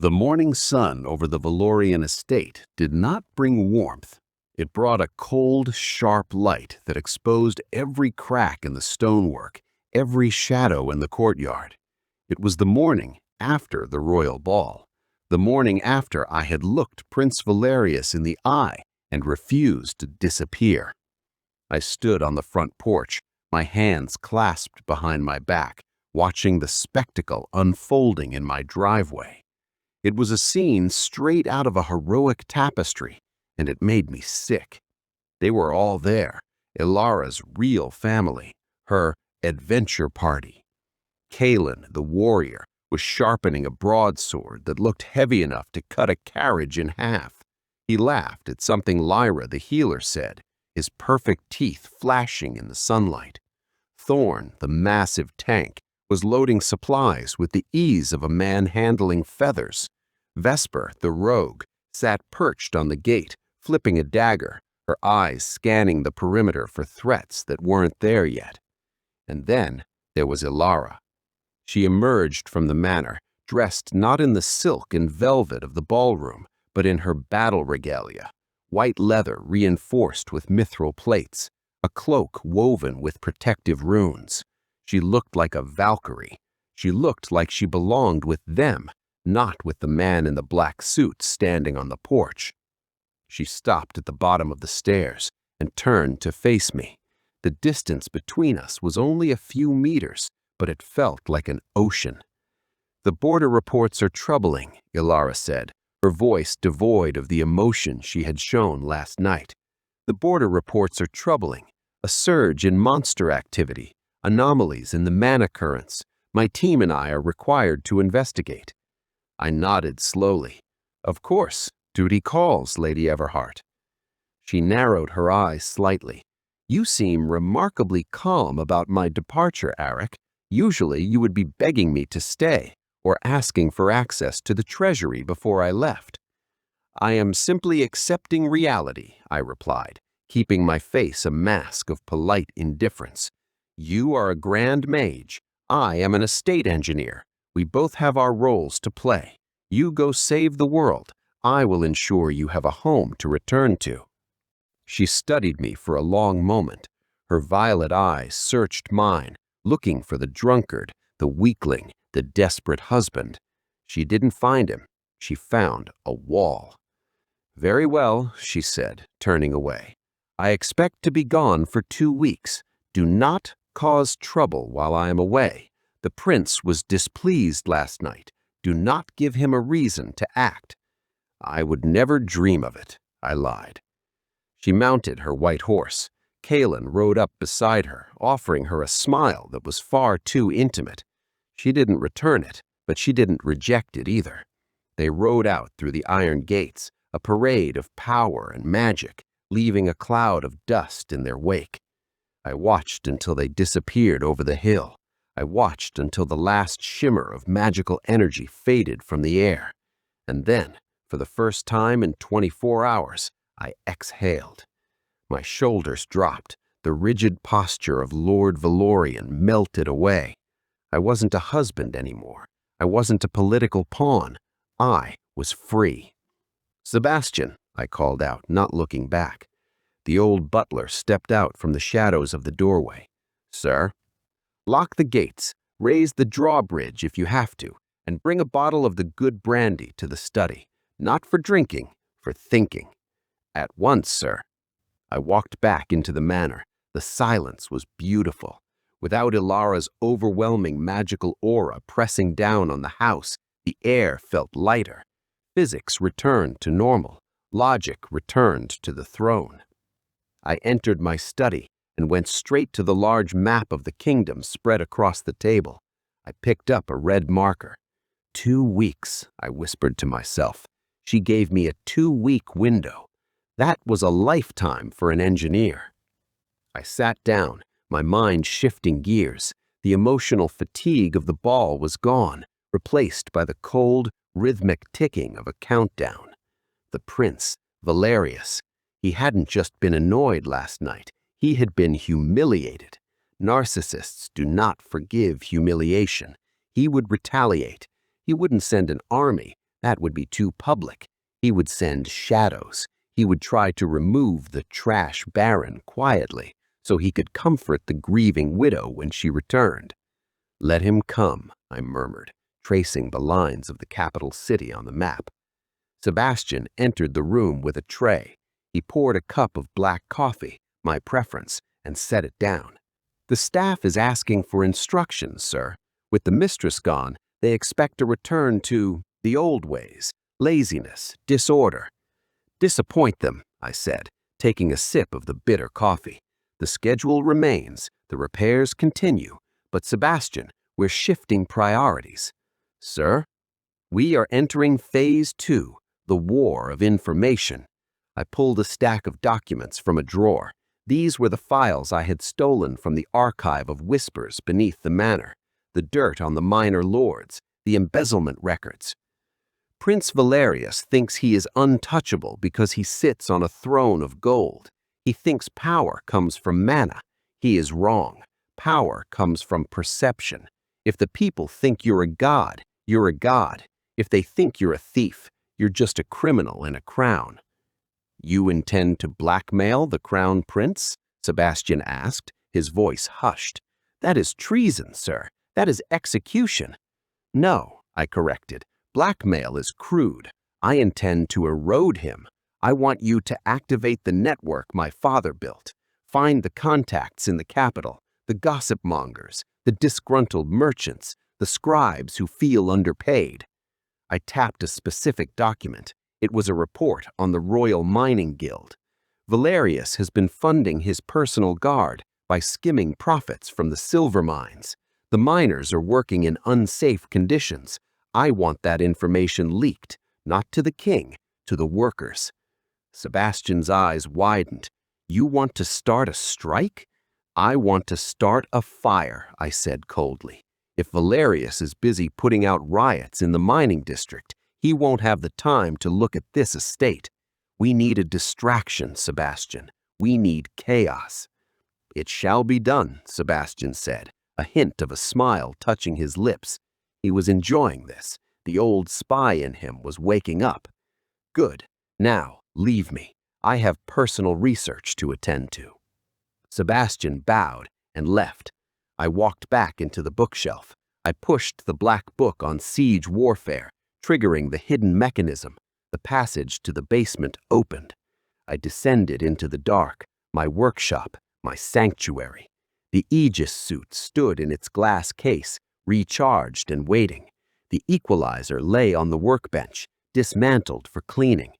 The morning sun over the Valorian estate did not bring warmth. It brought a cold, sharp light that exposed every crack in the stonework, every shadow in the courtyard. It was the morning after the royal ball, the morning after I had looked Prince Valerius in the eye and refused to disappear. I stood on the front porch, my hands clasped behind my back, watching the spectacle unfolding in my driveway. It was a scene straight out of a heroic tapestry, and it made me sick. They were all there, Ilara's real family, her adventure party. Kalen, the warrior, was sharpening a broadsword that looked heavy enough to cut a carriage in half. He laughed at something Lyra, the healer, said, his perfect teeth flashing in the sunlight. Thorn, the massive tank, was loading supplies with the ease of a man handling feathers. Vesper, the rogue, sat perched on the gate, flipping a dagger, her eyes scanning the perimeter for threats that weren't there yet. And then there was Elara. She emerged from the manor, dressed not in the silk and velvet of the ballroom, but in her battle regalia, white leather reinforced with mithril plates, a cloak woven with protective runes. She looked like a Valkyrie. She looked like she belonged with them, not with the man in the black suit standing on the porch. She stopped at the bottom of the stairs and turned to face me. The distance between us was only a few meters, but it felt like an ocean. "The border reports are troubling," Ilara said, her voice devoid of the emotion she had shown last night. "The border reports are troubling. A surge in monster activity, anomalies in the mana currents. My team and I are required to investigate." I nodded slowly. "Of course, duty calls, Lady Everhart." She narrowed her eyes slightly. "You seem remarkably calm about my departure, Aric. Usually you would be begging me to stay or asking for access to the treasury before I left." "I am simply accepting reality," I replied, keeping my face a mask of polite indifference. "You are a grand mage. I am an estate engineer. We both have our roles to play. You go save the world. I will ensure you have a home to return to." She studied me for a long moment. Her violet eyes searched mine, looking for the drunkard, the weakling, the desperate husband. She didn't find him. She found a wall. "Very well," she said, turning away. "I expect to be gone for 2 weeks. Do not cause trouble while I am away. The prince was displeased last night. Do not give him a reason to act." "I would never dream of it," I lied. She mounted her white horse. Kalen rode up beside her, offering her a smile that was far too intimate. She didn't return it, but she didn't reject it either. They rode out through the iron gates, a parade of power and magic, leaving a cloud of dust in their wake. I watched until they disappeared over the hill. I watched until the last shimmer of magical energy faded from the air. And then, for the first time in 24 hours, I exhaled. My shoulders dropped. The rigid posture of Lord Valorian melted away. I wasn't a husband anymore. I wasn't a political pawn. I was free. "Sebastian," I called out, not looking back. The old butler stepped out from the shadows of the doorway. "Sir?" "Lock the gates, raise the drawbridge if you have to, and bring a bottle of the good brandy to the study. Not for drinking, for thinking." "At once, sir." I walked back into the manor. The silence was beautiful. Without Ilara's overwhelming magical aura pressing down on the house, the air felt lighter. Physics returned to normal. Logic returned to the throne. I entered my study and went straight to the large map of the kingdom spread across the table. I picked up a red marker. 2 weeks, I whispered to myself. She gave me a 2-week window. That was a lifetime for an engineer. I sat down, my mind shifting gears. The emotional fatigue of the ball was gone, replaced by the cold, rhythmic ticking of a countdown. The prince, Valerius. He hadn't just been annoyed last night. He had been humiliated. Narcissists do not forgive humiliation. He would retaliate. He wouldn't send an army, That would be too public. He would send shadows. He would try to remove the trash baron quietly so he could comfort the grieving widow when she returned. "Let him come," I murmured, tracing the lines of the capital city on the map. Sebastian entered the room with a tray. He poured a cup of black coffee, my preference, and set it down. "The staff is asking for instructions, sir. With the mistress gone, they expect a return to the old ways, laziness, disorder." "Disappoint them," I said, taking a sip of the bitter coffee. "The schedule remains, the repairs continue, but Sebastian, we're shifting priorities." "Sir?" "We are entering Phase 2, the War of Information." I pulled a stack of documents from a drawer. These were the files I had stolen from the archive of whispers beneath the manor, the dirt on the minor lords, the embezzlement records. "Prince Valerius thinks he is untouchable because he sits on a throne of gold. He thinks power comes from mana. He is wrong. Power comes from perception. If the people think you're a god, you're a god. If they think you're a thief, you're just a criminal in a crown." "You intend to blackmail the Crown Prince?" Sebastian asked, his voice hushed. "That is treason, sir. That is execution." "No," I corrected. "Blackmail is crude. I intend to erode him. I want you to activate the network my father built. Find the contacts in the capital, the gossip mongers, the disgruntled merchants, the scribes who feel underpaid." I tapped a specific document. It was a report on the Royal Mining Guild. "Valerius has been funding his personal guard by skimming profits from the silver mines. The miners are working in unsafe conditions. I want that information leaked, not to the king, to the workers." Sebastian's eyes widened. "You want to start a strike?" "I want to start a fire," I said coldly. "If Valerius is busy putting out riots in the mining district, he won't have the time to look at this estate. We need a distraction, Sebastian. We need chaos." "It shall be done," Sebastian said, a hint of a smile touching his lips. He was enjoying this. The old spy in him was waking up. "Good. Now, leave me. I have personal research to attend to." Sebastian bowed and left. I walked back into the bookshelf. I pushed the black book on siege warfare, triggering the hidden mechanism. The passage to the basement opened. I descended into the dark, my workshop, my sanctuary. The Aegis suit stood in its glass case, recharged and waiting. The equalizer lay on the workbench, dismantled for cleaning.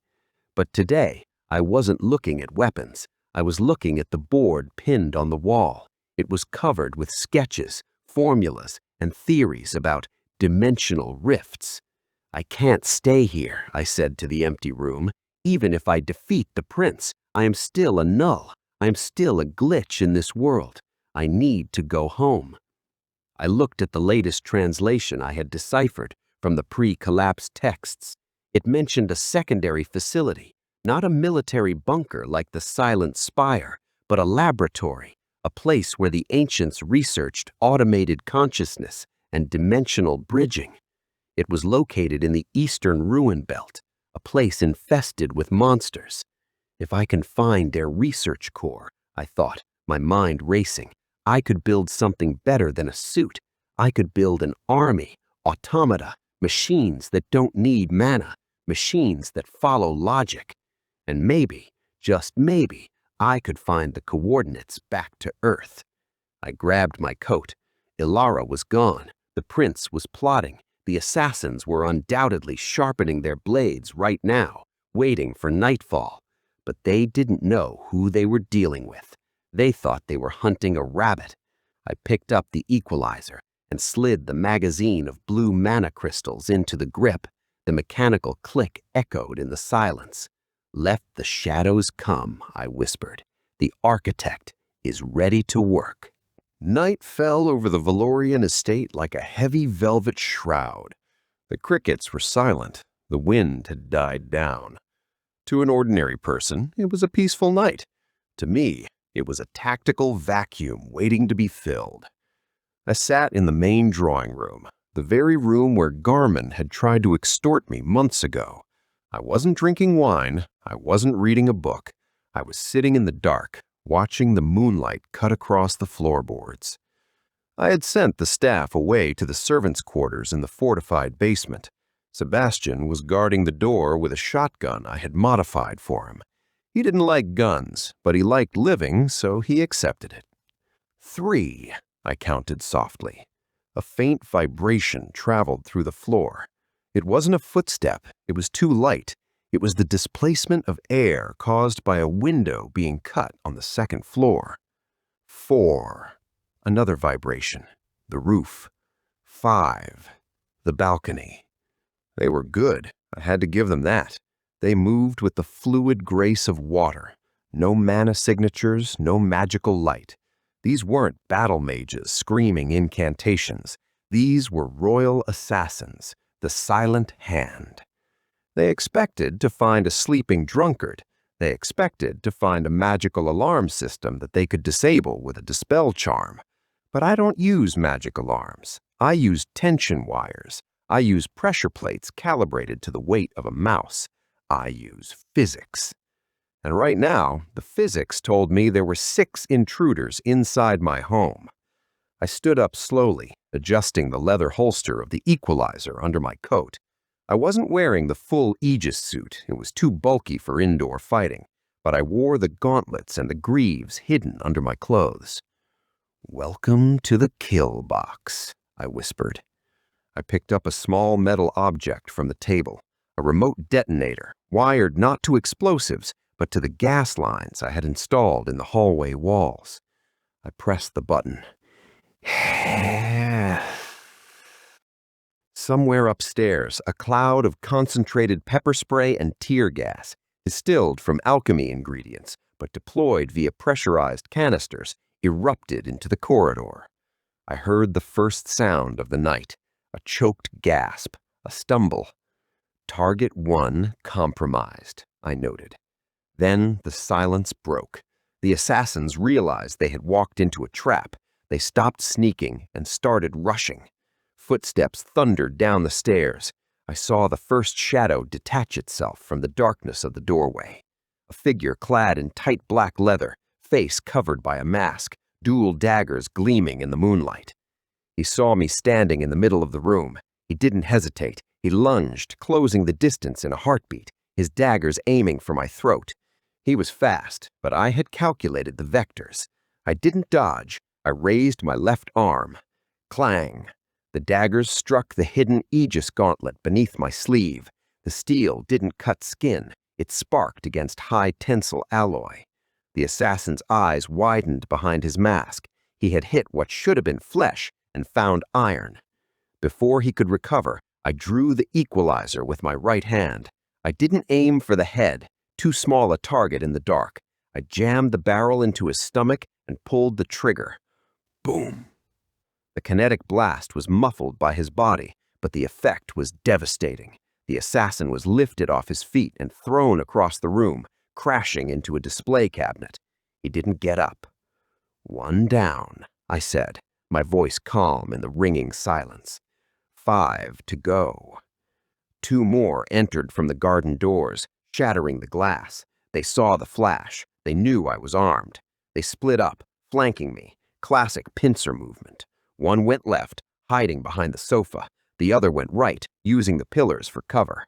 But today, I wasn't looking at weapons. I was looking at the board pinned on the wall. It was covered with sketches, formulas, and theories about dimensional rifts. "I can't stay here," I said to the empty room. "Even if I defeat the prince, I am still a null. I am still a glitch in this world. I need to go home." I looked at the latest translation I had deciphered from the pre-collapse texts. It mentioned a secondary facility, not a military bunker like the Silent Spire, but a laboratory, a place where the ancients researched automated consciousness and dimensional bridging. It was located in the eastern ruin belt, a place infested with monsters. If I can find their research core, I thought, my mind racing, I could build something better than a suit. I could build an army, automata, machines that don't need mana, machines that follow logic. And maybe, just maybe, I could find the coordinates back to Earth. I grabbed my coat. Elara was gone. The prince was plotting. The assassins were undoubtedly sharpening their blades right now, waiting for nightfall. But they didn't know who they were dealing with. They thought they were hunting a rabbit. I picked up the equalizer and slid the magazine of blue mana crystals into the grip. The mechanical click echoed in the silence. "Let the shadows come," I whispered. "The architect is ready to work." Night fell over the Valorian estate like a heavy velvet shroud. The crickets were silent. The wind had died down. To an ordinary person, it was a peaceful night. To me, it was a tactical vacuum waiting to be filled. I sat in the main drawing room. The very room where Garmin had tried to extort me months ago. I wasn't drinking wine. I wasn't reading a book. I was sitting in the dark, watching the moonlight cut across the floorboards. I had sent the staff away to the servants' quarters in the fortified basement. Sebastian was guarding the door with a shotgun I had modified for him. He didn't like guns, but he liked living, so he accepted it. 3, I counted softly. A faint vibration traveled through the floor. It wasn't a footstep. It was too light. It was the displacement of air caused by a window being cut on the second floor. 4. Another vibration. The roof. 5. The balcony. They were good. I had to give them that. They moved with the fluid grace of water. No mana signatures, no magical light. These weren't battle mages screaming incantations. These were royal assassins, the silent hand. They expected to find a sleeping drunkard. They expected to find a magical alarm system that they could disable with a dispel charm. But I don't use magic alarms. I use tension wires. I use pressure plates calibrated to the weight of a mouse. I use physics. And right now, the physics told me there were 6 intruders inside my home. I stood up slowly, adjusting the leather holster of the equalizer under my coat. I wasn't wearing the full Aegis suit. It was too bulky for indoor fighting, but I wore the gauntlets and the greaves hidden under my clothes. "Welcome to the kill box," I whispered. I picked up a small metal object from the table, a remote detonator, wired not to explosives, but to the gas lines I had installed in the hallway walls. I pressed the button. Somewhere upstairs, a cloud of concentrated pepper spray and tear gas, distilled from alchemy ingredients, but deployed via pressurized canisters, erupted into the corridor. I heard the first sound of the night, a choked gasp, a stumble. Target 1 compromised, I noted. Then the silence broke. The assassins realized they had walked into a trap. They stopped sneaking and started rushing. Footsteps thundered down the stairs. I saw the first shadow detach itself from the darkness of the doorway. A figure clad in tight black leather, face covered by a mask, dual daggers gleaming in the moonlight. He saw me standing in the middle of the room. He didn't hesitate. He lunged, closing the distance in a heartbeat, his daggers aiming for my throat. He was fast, but I had calculated the vectors. I didn't dodge. I raised my left arm. Clang! The daggers struck the hidden Aegis gauntlet beneath my sleeve. The steel didn't cut skin. It sparked against high-tensile alloy. The assassin's eyes widened behind his mask. He had hit what should have been flesh and found iron. Before he could recover, I drew the equalizer with my right hand. I didn't aim for the head, too small a target in the dark. I jammed the barrel into his stomach and pulled the trigger. Boom! The kinetic blast was muffled by his body, but the effect was devastating. The assassin was lifted off his feet and thrown across the room, crashing into a display cabinet. He didn't get up. "1 down," I said, my voice calm in the ringing silence. 5 to go. 2 more entered from the garden doors, shattering the glass. They saw the flash. They knew I was armed. They split up, flanking me. Classic pincer movement. 1 went left, hiding behind the sofa. The other went right, using the pillars for cover.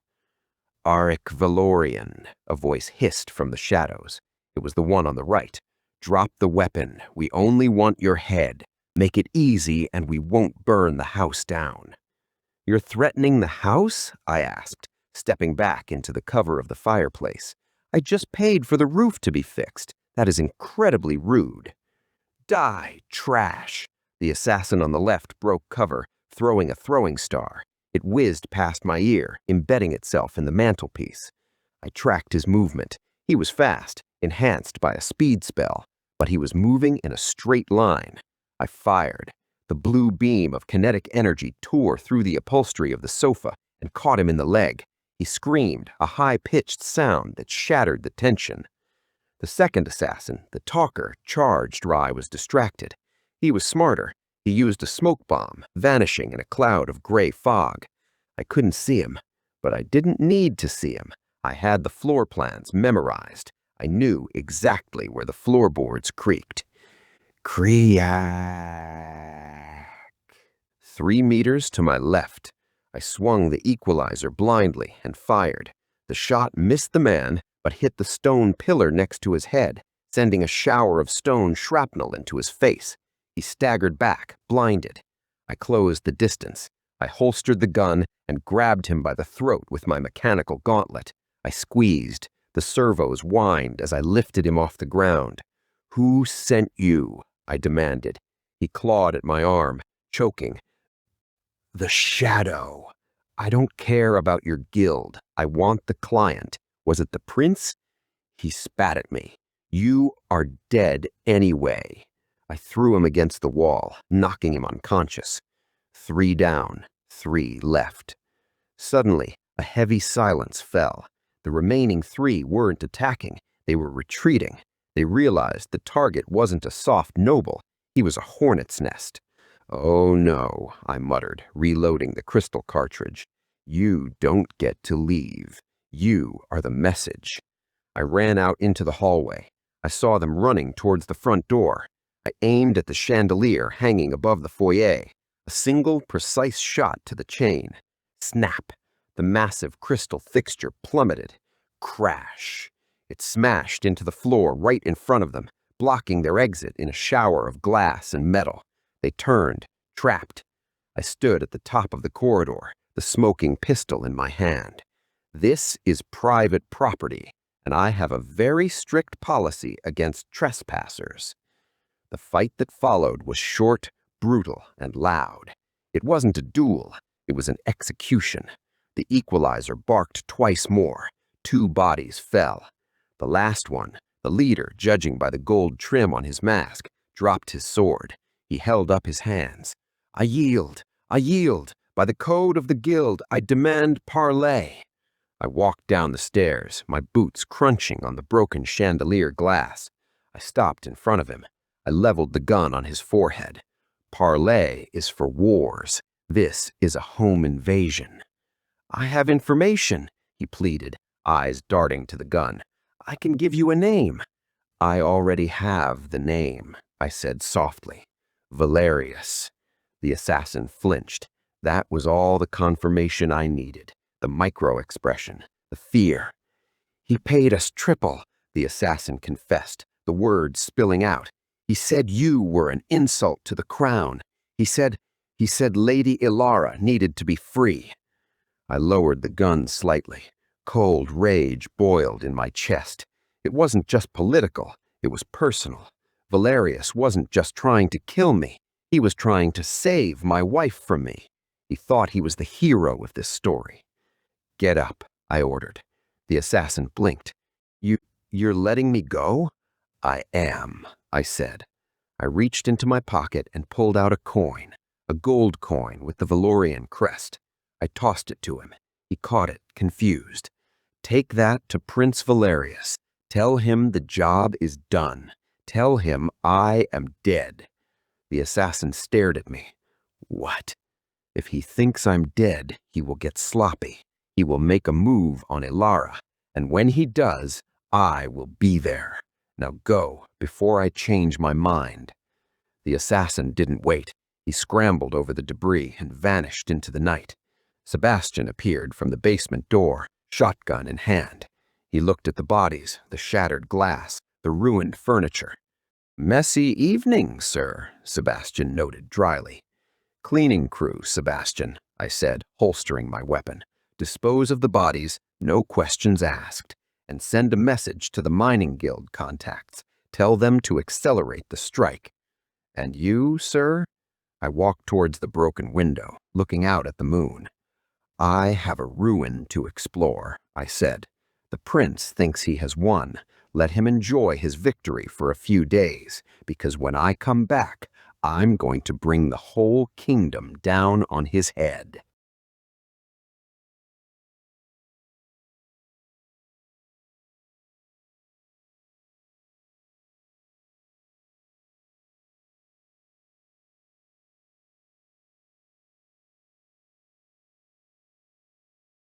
"Aric Valorian," a voice hissed from the shadows. It was the one on the right. "Drop the weapon. We only want your head. Make it easy and we won't burn the house down." "You're threatening the house?" I asked, stepping back into the cover of the fireplace. "I just paid for the roof to be fixed. That is incredibly rude." "Die, trash!" The assassin on the left broke cover, throwing a throwing star. It whizzed past my ear, embedding itself in the mantelpiece. I tracked his movement. He was fast, enhanced by a speed spell, but he was moving in a straight line. I fired. The blue beam of kinetic energy tore through the upholstery of the sofa and caught him in the leg. He screamed, a high-pitched sound that shattered the tension. The second assassin, the talker, charged where I was distracted. He was smarter. He used a smoke bomb, vanishing in a cloud of gray fog. I couldn't see him, but I didn't need to see him. I had the floor plans memorized. I knew exactly where the floorboards creaked. Creak. 3 meters to my left. I swung the equalizer blindly and fired. The shot missed the man, but hit the stone pillar next to his head, sending a shower of stone shrapnel into his face. He staggered back, blinded. I closed the distance. I holstered the gun and grabbed him by the throat with my mechanical gauntlet. I squeezed. The servos whined as I lifted him off the ground. "Who sent you?" I demanded. He clawed at my arm, choking. "The shadow. I don't care about your guild. I want the client. Was it the prince?" He spat at me. "You are dead anyway." I threw him against the wall, knocking him unconscious. 3 down, 3 left. Suddenly, a heavy silence fell. The remaining 3 weren't attacking. They were retreating. They realized the target wasn't a soft noble. He was a hornet's nest. "Oh no," I muttered, reloading the crystal cartridge. "You don't get to leave. You are the message." I ran out into the hallway. I saw them running towards the front door. I aimed at the chandelier hanging above the foyer. A single, precise shot to the chain. Snap! The massive crystal fixture plummeted. Crash! It smashed into the floor right in front of them, blocking their exit in a shower of glass and metal. They turned, trapped. I stood at the top of the corridor, the smoking pistol in my hand. This is private property, and I have a very strict policy against trespassers. The fight that followed was short, brutal, and loud. It wasn't a duel. It was an execution. The equalizer barked twice more. 2 bodies fell. The last one, the leader, judging by the gold trim on his mask, dropped his sword. He held up his hands. "I yield. I yield. By the code of the guild, I demand parley." I walked down the stairs, my boots crunching on the broken chandelier glass. I stopped in front of him. I leveled the gun on his forehead. Parley is for wars. This is a home invasion. "I have information," he pleaded, eyes darting to the gun. "I can give you a name." "I already have the name," I said softly. "Valerius." The assassin flinched. That was all the confirmation I needed. The micro-expression, the fear. "He paid us triple," the assassin confessed, the words spilling out. "He said you were an insult to the crown. He said Lady Elara needed to be free." I lowered the gun slightly. Cold rage boiled in my chest. It wasn't just political, it was personal. Valerius wasn't just trying to kill me. He was trying to save my wife from me. He thought he was the hero of this story. "Get up," I ordered. The assassin blinked. You're letting me go?" "I am," I said. I reached into my pocket and pulled out a coin, a gold coin with the Valorian crest. I tossed it to him. He caught it, confused. "Take that to Prince Valerius. Tell him the job is done. Tell him I am dead." The assassin stared at me. "What?" "If he thinks I'm dead, he will get sloppy. He will make a move on Elara, and when he does, I will be there. Now go, before I change my mind." The assassin didn't wait. He scrambled over the debris and vanished into the night. Sebastian appeared from the basement door, shotgun in hand. He looked at the bodies, the shattered glass, the ruined furniture. "Messy evening, sir," Sebastian noted dryly. "Cleaning crew, Sebastian," I said, holstering my weapon. "Dispose of the bodies, no questions asked, and send a message to the mining guild contacts. Tell them to accelerate the strike. And you, sir?" I walked towards the broken window, looking out at the moon. "I have a ruin to explore," I said. "The prince thinks he has won. Let him enjoy his victory for a few days, because when I come back, I'm going to bring the whole kingdom down on his head."